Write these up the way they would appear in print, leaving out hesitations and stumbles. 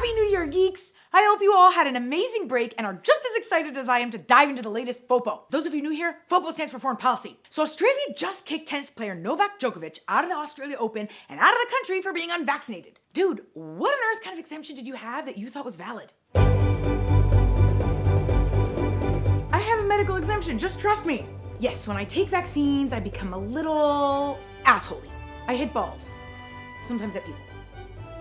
Happy New Year, geeks! I hope you all had an amazing break and are just as excited as I am to dive into the latest FOPO. Those of you new here, FOPO stands for foreign policy. So Australia just kicked tennis player Novak Djokovic out of the Australia Open and out of the country for being unvaccinated. Dude, what on earth kind of exemption did you have that you thought was valid? I have a medical exemption, just trust me. Yes, when I take vaccines, I become a little assholey. I hit balls. Sometimes at people.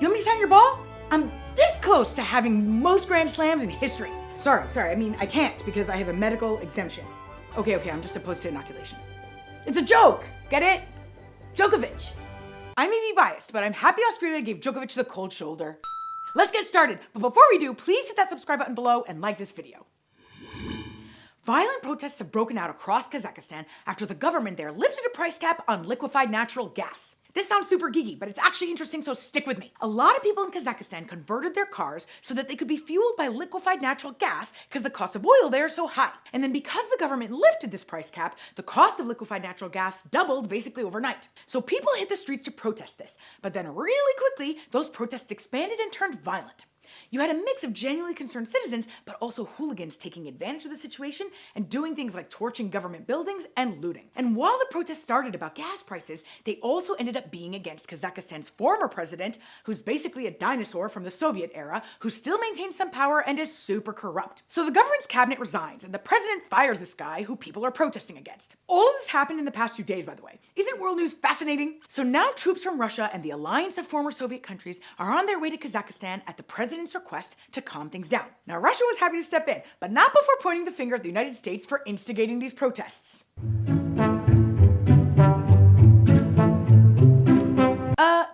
You want me to sign your ball? I'm this close to having most Grand Slams in history. Sorry, I mean, I can't because I have a medical exemption. Okay, I'm just opposed to inoculation. It's a joke, get it? Djokovic. I may be biased, but I'm happy Australia gave Djokovic the cold shoulder. Let's get started, but before we do, please hit that subscribe button below and like this video. Violent protests have broken out across Kazakhstan after the government there lifted a price cap on liquefied natural gas. This sounds super geeky, but it's actually interesting, so stick with me. A lot of people in Kazakhstan converted their cars so that they could be fueled by liquefied natural gas because the cost of oil there is so high. And then because the government lifted this price cap, the cost of liquefied natural gas doubled basically overnight. So people hit the streets to protest this, but then really quickly, those protests expanded and turned violent. You had a mix of genuinely concerned citizens, but also hooligans taking advantage of the situation and doing things like torching government buildings and looting. And while the protests started about gas prices, they also ended up being against Kazakhstan's former president, who's basically a dinosaur from the Soviet era, who still maintains some power and is super corrupt. So the government's cabinet resigns, and the president fires this guy who people are protesting against. All of this happened in the past few days, by the way. Isn't world news fascinating? So now troops from Russia and the alliance of former Soviet countries are on their way to Kazakhstan at the president's request to calm things down. Now, Russia was happy to step in, but not before pointing the finger at the United States for instigating these protests.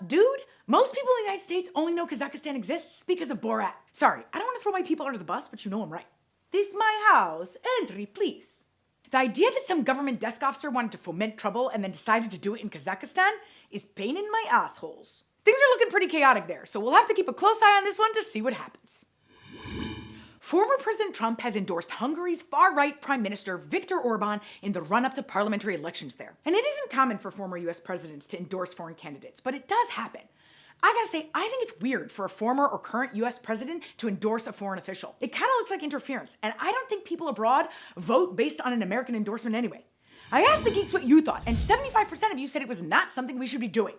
Dude, most people in the United States only know Kazakhstan exists because of Borat. Sorry, I don't want to throw my people under the bus, but you know I'm right. This my house, entry please. The idea that some government desk officer wanted to foment trouble and then decided to do it in Kazakhstan is pain in my assholes. Things are looking pretty chaotic there, so we'll have to keep a close eye on this one to see what happens. Former President Trump has endorsed Hungary's far-right Prime Minister Viktor Orban in the run-up to parliamentary elections there. And it isn't common for former US presidents to endorse foreign candidates, but it does happen. I gotta say, I think it's weird for a former or current US president to endorse a foreign official. It kinda looks like interference, and I don't think people abroad vote based on an American endorsement anyway. I asked the geeks what you thought, and 75% of you said it was not something we should be doing.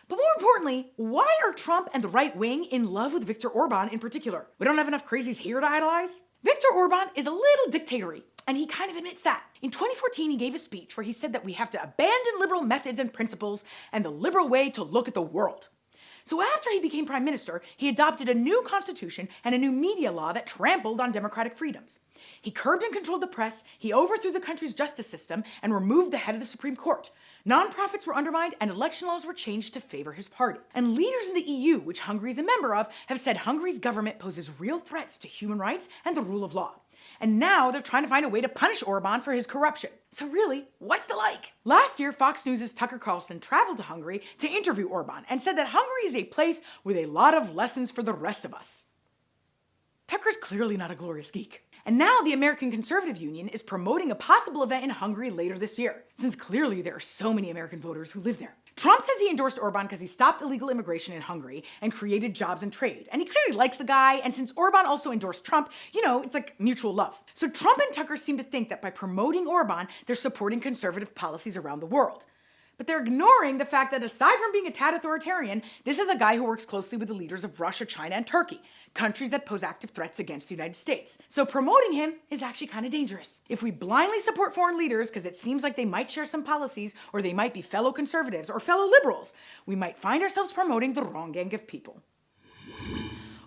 But more importantly, why are Trump and the right wing in love with Viktor Orban in particular? We don't have enough crazies here to idolize? Viktor Orban is a little dictatory, and he kind of admits that. In 2014, he gave a speech where he said that we have to abandon liberal methods and principles and the liberal way to look at the world. So after he became prime minister, he adopted a new constitution and a new media law that trampled on democratic freedoms. He curbed and controlled the press, he overthrew the country's justice system, and removed the head of the Supreme Court. Nonprofits were undermined and election laws were changed to favor his party. And leaders in the EU, which Hungary is a member of, have said Hungary's government poses real threats to human rights and the rule of law. And now they're trying to find a way to punish Orban for his corruption. So really, what's the like? Last year, Fox News' Tucker Carlson traveled to Hungary to interview Orban and said that Hungary is a place with a lot of lessons for the rest of us. Tucker's clearly not a glorious geek. And now the American Conservative Union is promoting a possible event in Hungary later this year, since clearly there are so many American voters who live there. Trump says he endorsed Orban because he stopped illegal immigration in Hungary and created jobs and trade. And he clearly likes the guy, and since Orban also endorsed Trump, it's like mutual love. So Trump and Tucker seem to think that by promoting Orban, they're supporting conservative policies around the world. But they're ignoring the fact that aside from being a tad authoritarian, this is a guy who works closely with the leaders of Russia, China, and Turkey, countries that pose active threats against the United States. So promoting him is actually kind of dangerous. If we blindly support foreign leaders because it seems like they might share some policies or they might be fellow conservatives or fellow liberals, we might find ourselves promoting the wrong gang of people.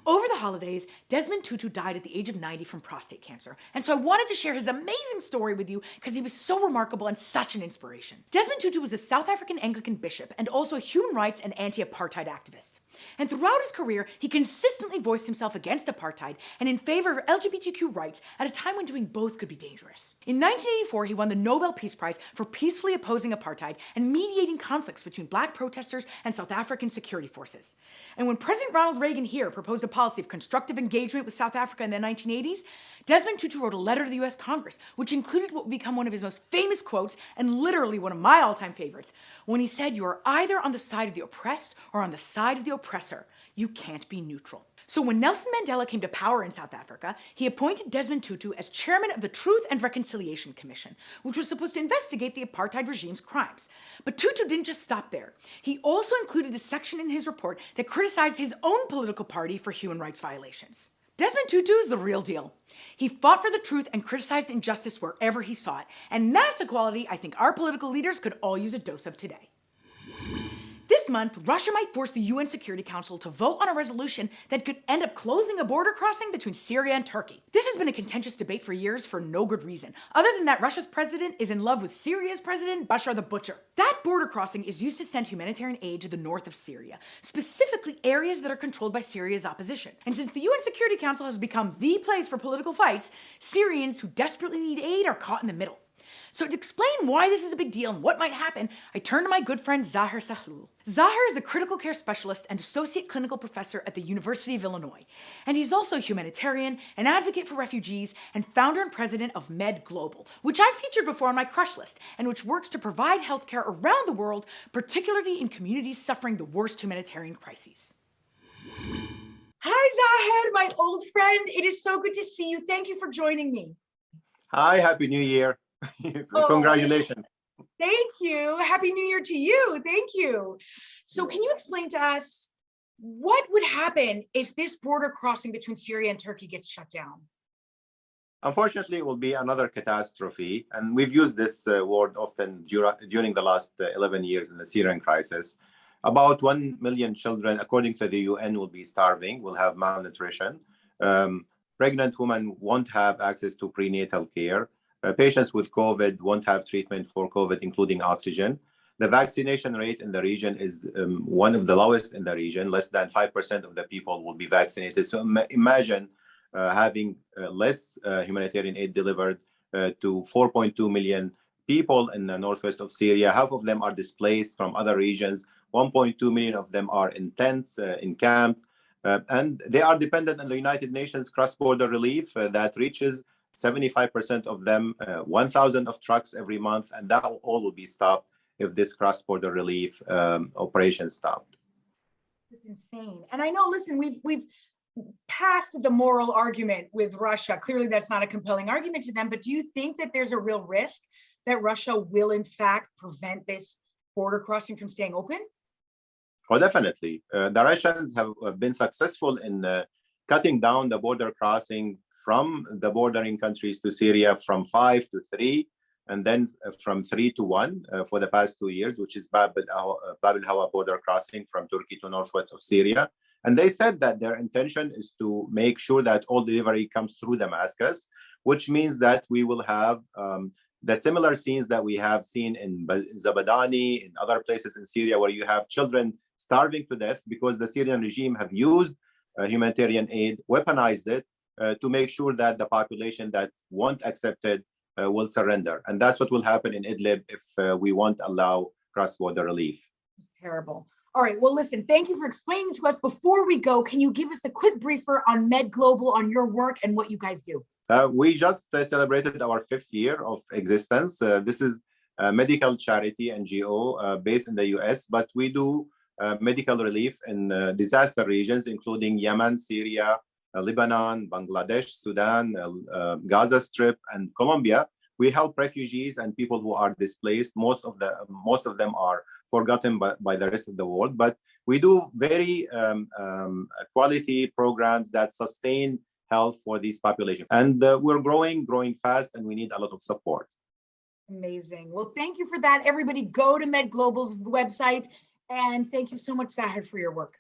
Over the holidays, Desmond Tutu died at the age of 90 from prostate cancer, and so I wanted to share his amazing story with you because he was so remarkable and such an inspiration. Desmond Tutu was a South African Anglican bishop and also a human rights and anti-apartheid activist. And throughout his career, he consistently voiced himself against apartheid and in favor of LGBTQ rights at a time when doing both could be dangerous. In 1984, he won the Nobel Peace Prize for peacefully opposing apartheid and mediating conflicts between black protesters and South African security forces. And when President Ronald Reagan here proposed a policy of constructive engagement with South Africa in the 1980s, Desmond Tutu wrote a letter to the US Congress, which included what would become one of his most famous quotes and literally one of my all-time favorites, when he said, "You are either on the side of the oppressed or on the side of the oppressor. You can't be neutral." So when Nelson Mandela came to power in South Africa, he appointed Desmond Tutu as chairman of the Truth and Reconciliation Commission, which was supposed to investigate the apartheid regime's crimes. But Tutu didn't just stop there. He also included a section in his report that criticized his own political party for human rights violations. Desmond Tutu is the real deal. He fought for the truth and criticized injustice wherever he saw it, and that's a quality I think our political leaders could all use a dose of today. This month, Russia might force the UN Security Council to vote on a resolution that could end up closing a border crossing between Syria and Turkey. This has been a contentious debate for years for no good reason, other than that Russia's president is in love with Syria's president, Bashar the Butcher. That border crossing is used to send humanitarian aid to the north of Syria, specifically areas that are controlled by Syria's opposition. And since the UN Security Council has become the place for political fights, Syrians who desperately need aid are caught in the middle. So to explain why this is a big deal and what might happen, I turn to my good friend Zahir Sahlul. Zahir is a critical care specialist and associate clinical professor at the University of Illinois. And he's also a humanitarian, an advocate for refugees, and founder and president of Med Global, which I've featured before on my crush list, and which works to provide healthcare around the world, particularly in communities suffering the worst humanitarian crises. Hi Zahir, my old friend. It is so good to see you. Thank you for joining me. Hi, Happy New Year. Congratulations. Thank you. Happy New Year to you. Thank you. So can you explain to us what would happen if this border crossing between Syria and Turkey gets shut down? Unfortunately, it will be another catastrophe. And we've used this word often during the last 11 years in the Syrian crisis. About 1 million children, according to the UN, will be starving, will have malnutrition. Pregnant women won't have access to prenatal care. Patients with COVID won't have treatment for COVID, including oxygen. The vaccination rate in the region is one of the lowest in the region. Less than 5% of the people will be vaccinated. So imagine having less humanitarian aid delivered to 4.2 million people in the northwest of Syria. Half of them are displaced from other regions. 1.2 million of them are in tents, in camps. And they are dependent on the United Nations cross-border relief that reaches 75% of them, 1,000 of trucks every month, and that all will be stopped if this cross-border relief operation stopped. It's insane. And I know, listen, we've passed the moral argument with Russia. Clearly, that's not a compelling argument to them, but do you think that there's a real risk that Russia will, in fact, prevent this border crossing from staying open? Oh, definitely. The Russians have been successful in cutting down the border crossing from the bordering countries to Syria from 5 to 3, and then from 3 to 1 for the past 2 years, which is Bab el-Hawa border crossing from Turkey to northwest of Syria. And they said that their intention is to make sure that all delivery comes through Damascus, which means that we will have the similar scenes that we have seen in Zabadani, in other places in Syria, where you have children starving to death because the Syrian regime have used humanitarian aid, weaponized it, to make sure that the population that won't accept it will surrender. And that's what will happen in Idlib if we won't allow cross-border relief. It's terrible. All right, well, listen, thank you for explaining to us. Before we go, can you give us a quick briefer on Med Global, on your work and what you guys do? We just celebrated our 5th year of existence. This is a medical charity NGO based in the US, but we do medical relief in disaster regions, including Yemen, Syria, Lebanon, Bangladesh, Sudan, Gaza Strip, and Colombia. We help refugees and people who are displaced. Most of them are forgotten by the rest of the world, but we do very quality programs that sustain health for these populations. And we're growing fast, and we need a lot of support. Amazing. Well, thank you for that. Everybody go to Med Global's website, and thank you so much, Zahir, for your work.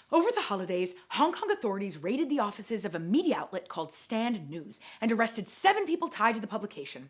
Over the holidays, Hong Kong authorities raided the offices of a media outlet called Stand News and arrested 7 people tied to the publication.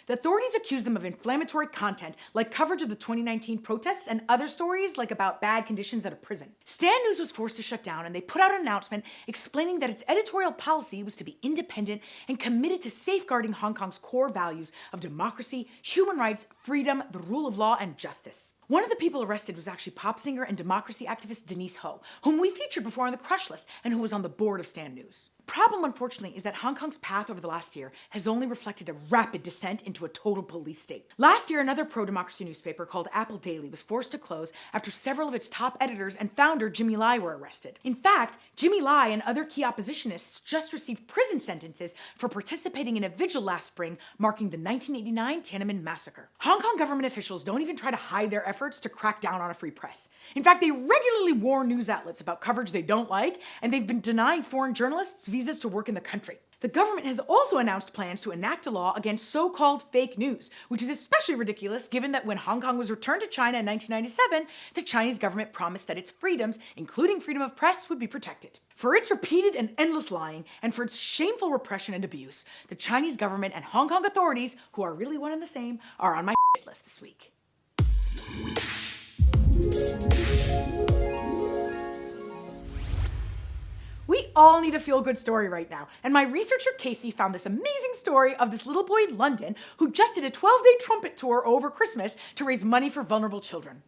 The authorities accused them of inflammatory content, like coverage of the 2019 protests and other stories like about bad conditions at a prison. Stand News was forced to shut down, and they put out an announcement explaining that its editorial policy was to be independent and committed to safeguarding Hong Kong's core values of democracy, human rights, freedom, the rule of law, and justice. One of the people arrested was actually pop singer and democracy activist Denise Ho, whom we featured before on the Crush List and who was on the board of Stand News. problem, unfortunately, is that Hong Kong's path over the last year has only reflected a rapid descent into a total police state. Last year, another pro-democracy newspaper called Apple Daily was forced to close after several of its top editors and founder Jimmy Lai were arrested. In fact, Jimmy Lai and other key oppositionists just received prison sentences for participating in a vigil last spring marking the 1989 Tiananmen massacre. Hong Kong government officials don't even try to hide their efforts to crack down on a free press. In fact, they regularly warn news outlets about coverage they don't like, and they've been denying foreign journalists visas to work in the country. The government has also announced plans to enact a law against so-called fake news, which is especially ridiculous given that when Hong Kong was returned to China in 1997, the Chinese government promised that its freedoms, including freedom of press, would be protected. For its repeated and endless lying, and for its shameful repression and abuse, the Chinese government and Hong Kong authorities, who are really one and the same, are on my shit list this week. We all need a feel-good story right now, and my researcher Casey found this amazing story of this little boy in London who just did a 12-day trumpet tour over Christmas to raise money for vulnerable children.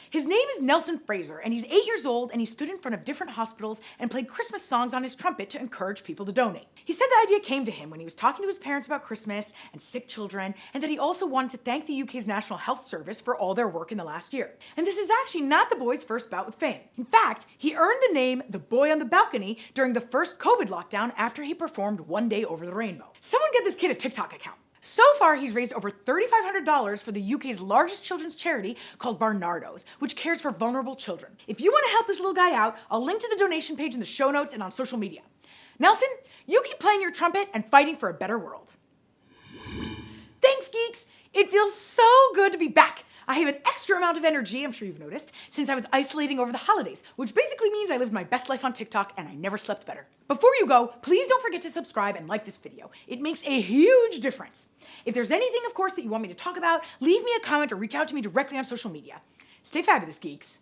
His name is Nelson Fraser, and he's 8 years old, and he stood in front of different hospitals and played Christmas songs on his trumpet to encourage people to donate. He said the idea came to him when he was talking to his parents about Christmas and sick children, and that he also wanted to thank the UK's National Health Service for all their work in the last year. And this is actually not the boy's first bout with fame. In fact, he earned the name the Boy on the Balcony during the first COVID lockdown after he performed One Day Over the Rainbow. Someone get this kid a TikTok account. So far, he's raised over $3,500 for the UK's largest children's charity called Barnardo's, which cares for vulnerable children. If you want to help this little guy out, I'll link to the donation page in the show notes and on social media. Nelson, you keep playing your trumpet and fighting for a better world. Thanks, Geeks! It feels so good to be back. I have an extra amount of energy, I'm sure you've noticed, since I was isolating over the holidays, which basically means I lived my best life on TikTok and I never slept better. Before you go, please don't forget to subscribe and like this video. It makes a huge difference. If there's anything, of course, that you want me to talk about, leave me a comment or reach out to me directly on social media. Stay fabulous, Geeks.